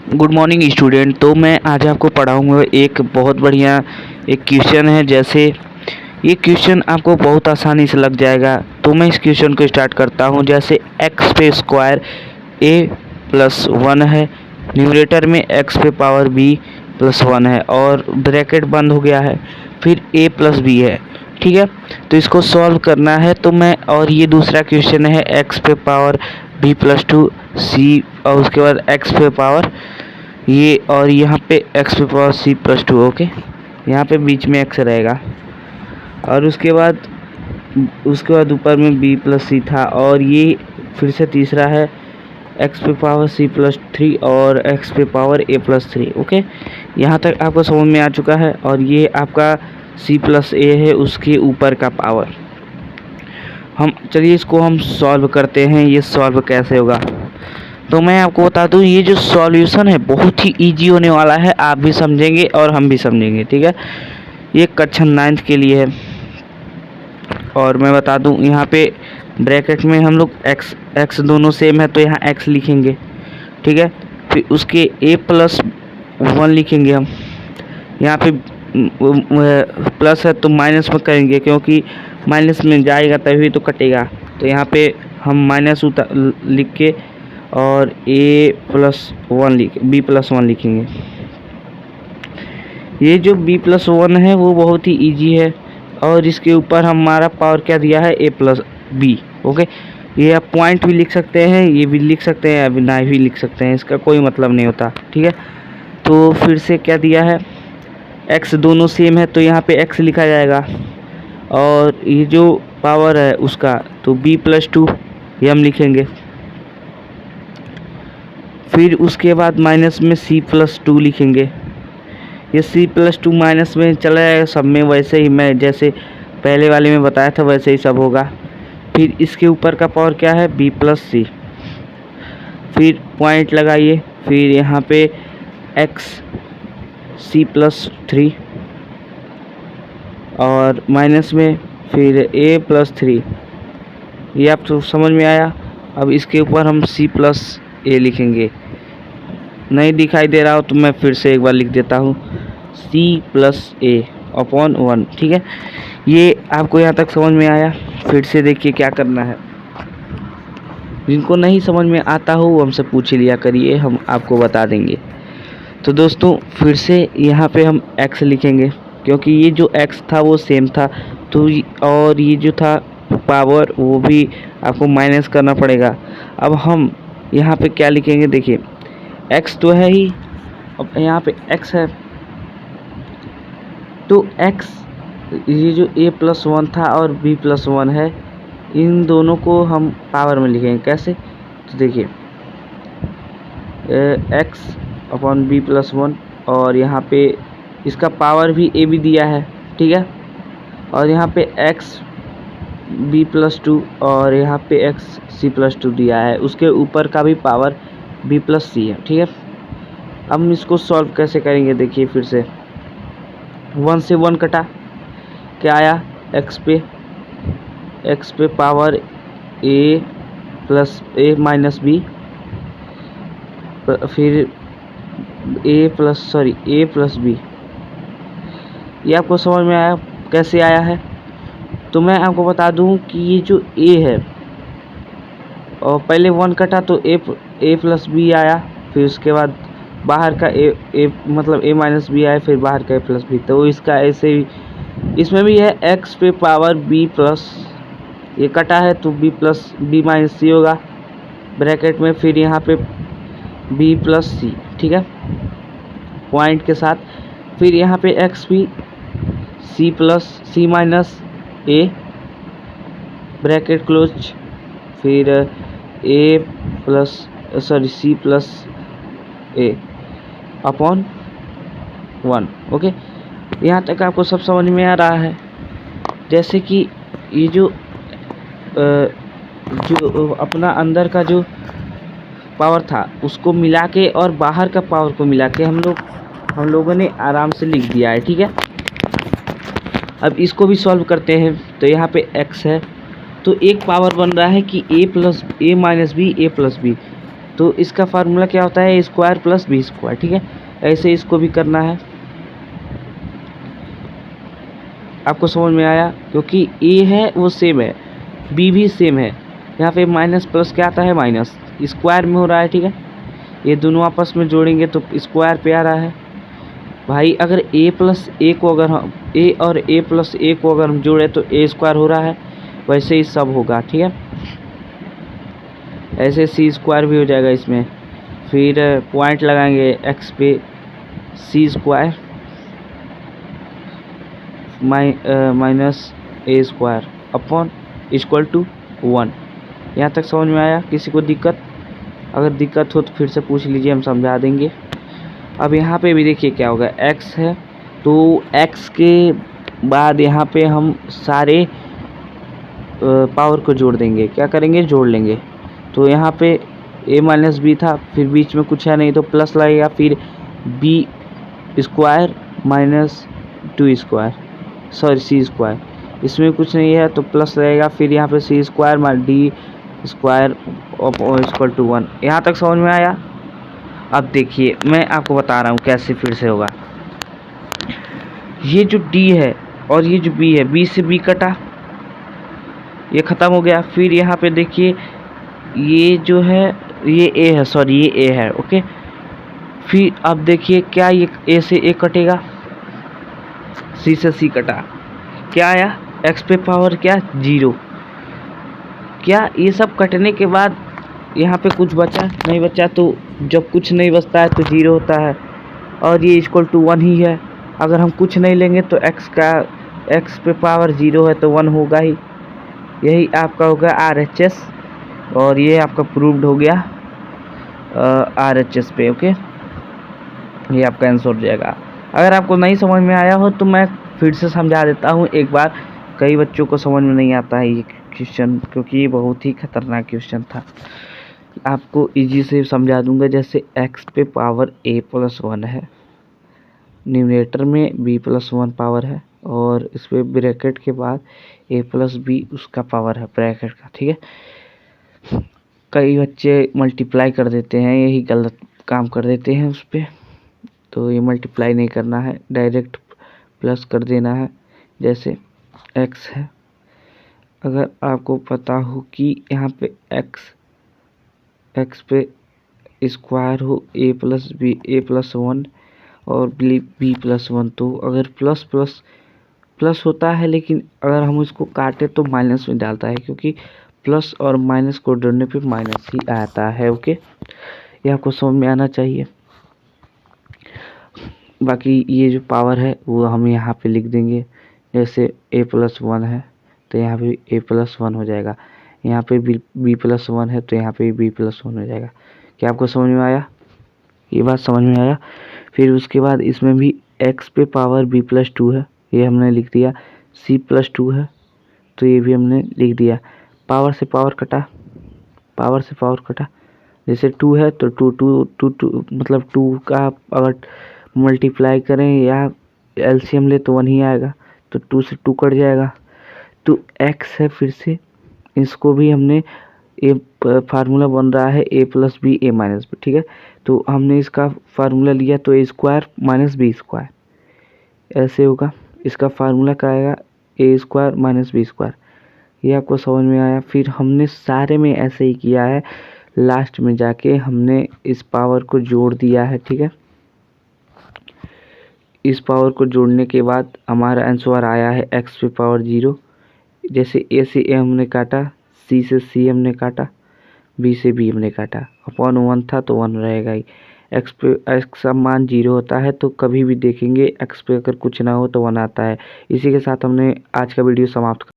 Good morning student. तो मैं आज आपको पढ़ाऊँगा एक बहुत बढ़िया एक क्वेश्चन है। जैसे ये क्वेश्चन आपको बहुत आसानी से लग जाएगा। तो मैं इस क्वेश्चन को स्टार्ट करता हूँ। जैसे एक्स पे स्क्वायर ए प्लस वन है, न्यूमरेटर में एक्स पे पावर बी प्लस वन है और ब्रैकेट बंद हो गया है, फिर ए प्लस बी है। ठीक है, तो इसको सॉल्व करना है। तो मैं और ये दूसरा क्वेश्चन है एक्स पे पावर बी प्लस टू सी और उसके बाद एक्स पे पावर ये और यहाँ पे एक्स पे power c plus two. Okay, यहाँ पे बीच में एक्स रहेगा और उसके बाद ऊपर में बी प्लस सी था और ये फिर से तीसरा है एक्स पे पावर सी प्लस थ्री और एक्स पे पावर ए प्लस थ्री। ओके, यहाँ तक आपको समझ में आ चुका है। और ये आपका सी प्लस ए है, उसके ऊपर का पावर। चलिए इसको हम सॉल्व करते हैं। ये सॉल्व कैसे होगा तो मैं आपको बता दूं, ये जो सॉल्यूशन है बहुत ही इजी होने वाला है। आप भी समझेंगे और हम भी समझेंगे। ठीक है, ये कक्षा 9th के लिए है। और मैं बता दूं, यहाँ पे ब्रैकेट में हम लोग एक्स दोनों सेम है तो यहाँ एक्स लिखेंगे। ठीक है, फिर उसके ए प्लस वन लिखेंगे हम। यहाँ पे प्लस है तो माइनस में करेंगे, क्योंकि माइनस में जाएगा तभी तो कटेगा। तो यहाँ पे हम माइनस लिख के और a plus one b plus one लिखेंगे। ये जो बी प्लस वन है वो बहुत ही इजी है और इसके ऊपर हमारा पावर क्या दिया है, ए प्लस बी। ओके, ये आप पॉइंट भी लिख सकते हैं, ये भी लिख सकते हैं, अभी ना भी लिख सकते हैं, इसका कोई मतलब नहीं होता। ठीक है, तो फिर से क्या दिया है, एक्स दोनों सेम है तो यहाँ पे एक्स लिखा जाएगा और ये जो पावर है उसका तो बी प्लस टू ये हम लिखेंगे। फिर उसके बाद माइनस में सी प्लस टू लिखेंगे। ये सी प्लस टू माइनस में चला जाएगा सब में, वैसे ही मैं जैसे पहले वाले में बताया था वैसे ही सब होगा। फिर इसके ऊपर का पावर क्या है, बी प्लस सी। फिर पॉइंट लगाइए, फिर यहाँ पे एक्स सी प्लस थ्री और माइनस में फिर ए प्लस थ्री। ये आपको समझ में आया। अब इसके ऊपर हम सी प्लस ए लिखेंगे। नहीं दिखाई दे रहा हो तो मैं फिर से एक बार लिख देता हूँ, सी प्लस ए अपॉन वन। ठीक है, ये आपको यहाँ तक समझ में आया। फिर से देखिए क्या करना है। जिनको नहीं समझ में आता हो वो हमसे पूछ लिया करिए, हम आपको बता देंगे। तो दोस्तों फिर से यहाँ पे हम एक्स लिखेंगे, क्योंकि ये जो एक्स था वो सेम था। तो और ये जो था पावर वो भी आपको माइनस करना पड़ेगा। अब हम यहाँ पे क्या लिखेंगे, देखिए एक्स तो है ही, अब यहाँ पे एक्स है तो एक्स ये जो ए प्लस वन था और बी प्लस वन है, इन दोनों को हम पावर में लिखेंगे। कैसे, तो देखिए x upon b plus one और यहाँ पे इसका पावर भी ए भी दिया है। ठीक है, और यहाँ पे एक्स बी प्लस टू और यहाँ पे एक्स सी प्लस टू दिया है, उसके ऊपर का भी पावर बी प्लस सी है। ठीक है, अब हम इसको सॉल्व कैसे करेंगे, देखिए फिर से वन से वन कटा, क्या आया, एक्स पे पावर ए प्लस ए माइनस बी, फिर ए प्लस बी। ये आपको समझ में आया कैसे आया है। तो मैं आपको बता दूं कि ये जो ए है और पहले वन कटा तो ए प्लस बी आया, फिर उसके बाद बाहर का ए मतलब ए माइनस बी आया, फिर बाहर का ए प्लस बी। तो इसका ऐसे ही इसमें भी है, एक्स पे पावर बी प्लस, ये कटा है तो बी प्लस बी माइनस सी होगा ब्रैकेट में, फिर यहाँ पे बी प्लस सी। ठीक है, पॉइंट के साथ। फिर यहाँ पे एक्स भी C plus C minus A bracket close, फिर ए प्लस सी प्लस ए अपॉन वन। ओके, यहाँ तक आपको सब समझ में आ रहा है। जैसे कि ये जो अपना अंदर का जो पावर था उसको मिला के और बाहर का पावर को मिला के हम लोगों ने आराम से लिख दिया है। ठीक है, अब इसको भी सॉल्व करते हैं। तो यहाँ पे x है तो एक पावर बन रहा है कि ए माइनस बी ए प्लस बी। तो इसका फार्मूला क्या होता है, ए स्क्वायर प्लस बी स्क्वायर। ठीक है, ऐसे इसको भी करना है। आपको समझ में आया? क्योंकि ए है वो सेम है, बी भी सेम है। यहाँ पे माइनस प्लस क्या आता है, माइनस स्क्वायर में हो रहा है। ठीक है, ये दोनों आपस में जोड़ेंगे तो स्क्वायर पे आ रहा है भाई। अगर ए प्लस ए को अगर हम ए और ए प्लस ए को अगर हम जोड़े तो ए स्क्वायर हो रहा है, वैसे ही सब होगा। ठीक है, ऐसे सी स्क्वायर भी हो जाएगा इसमें। फिर पॉइंट लगाएंगे एक्स पे, c square minus a square upon equal to 1। यहाँ तक समझ में आया? किसी को दिक्कत? अगर दिक्कत हो तो फिर से पूछ लीजिए, हम समझा देंगे। अब यहाँ पे भी देखिए क्या होगा, x है तो x के बाद यहाँ पे हम सारे पावर को जोड़ देंगे। क्या करेंगे, जोड़ लेंगे। तो यहाँ पे a माइनस बी था, फिर बीच में कुछ है नहीं तो प्लस लगेगा, फिर b square minus 2 square, sorry c square, इसमें कुछ नहीं है तो प्लस रहेगा। फिर यहाँ पे c square minus d square equal to 1। यहाँ तक समझ में आया? अब देखिए मैं आपको बता रहा हूँ कैसे फिर से होगा। ये जो d है और ये जो b है, b से b कटा, ये ख़त्म हो गया। फिर यहाँ पे देखिए ये जो है ये a है, सॉरी ये a है। ओके, फिर अब देखिए क्या ये a से a कटेगा, c से c कटा, क्या आया, x पे पावर क्या 0। क्या ये सब कटने के बाद यहाँ पे कुछ बचा नहीं बचा? तो जब कुछ नहीं बचता है तो 0 होता है, और ये इक्वल टू 1 ही है। अगर हम कुछ नहीं लेंगे तो x पे पावर 0 है तो 1 होगा ही। यही आपका होगा RHS, और ये आपका प्रूव्ड हो गया RHS पे। ओके, ये आपका आंसर हो जाएगा। अगर आपको नहीं समझ में आया हो तो मैं फिर से समझा देता हूँ एक बार। कई बच्चों को समझ में नहीं आता है ये क्वेश्चन, क्योंकि ये बहुत ही खतरनाक क्वेश्चन था। आपको इजी से समझा दूंगा। जैसे x पे पावर a प्लस 1 है, न्यूमरेटर में b प्लस 1 पावर है, और इस पर ब्रैकेट के बाद a प्लस b उसका पावर है ब्रैकेट का। ठीक है, कई बच्चे मल्टीप्लाई कर देते हैं, यही गलत काम कर देते हैं उस पर। तो ये मल्टीप्लाई नहीं करना है, डायरेक्ट प्लस कर देना है। जैसे x है, अगर आपको पता हो कि यहाँ पे x पे स्क्वायर हो a प्लस 1 और b प्लस 1, तो अगर प्लस प्लस प्लस होता है, लेकिन अगर हम इसको काटे तो माइनस में डालता है, क्योंकि प्लस और माइनस को जोड़ने पे माइनस ही आता है। ओके, ये आपको समझ में आना चाहिए। बाकी ये जो पावर है वो हम यहाँ पे लिख देंगे। जैसे a प्लस 1 है तो यहाँ पे a प्लस 1 हो जाएगा, यहाँ पे b प्लस 1 है तो यहाँ पे b प्लस 1 हो जाएगा। क्या आपको समझ में आया? ये बात समझ में आया? फिर उसके बाद इसमें भी x पे पावर b प्लस 2 है, ये हमने लिख दिया। c प्लस 2 है तो ये भी हमने लिख दिया। पावर से पावर कटा, जैसे 2 है तो 2 मतलब 2 का अगर मल्टीप्लाई करें या एलसीएम ले तो 1 ही आएगा, तो 2 से 2 कट जाएगा। तो x है, फिर से इसको भी हमने फार्मूला बन रहा है a plus b a minus b. ठीक है, तो हमने इसका फार्मूला लिया तो a square minus b square ऐसे होगा। इसका फार्मूला क्या आएगा, a square minus b square. ये आपको समझ में आया? फिर हमने सारे में ऐसे ही किया है, लास्ट में जाके हमने इस पावर को जोड़ दिया है। ठीक है, इस पावर को जोड़ने के बाद हमारा आंसर आया है x पे पावर 0। जैसे a से a हमने काटा, c से c हमने काटा, b से b हमने काटा, अपॉन 1 था तो 1 रहेगा ही। x का मान 0 होता है, तो कभी भी देखेंगे x पे अगर कुछ ना हो तो 1 आता है। इसी के साथ हमने आज का वीडियो समाप्त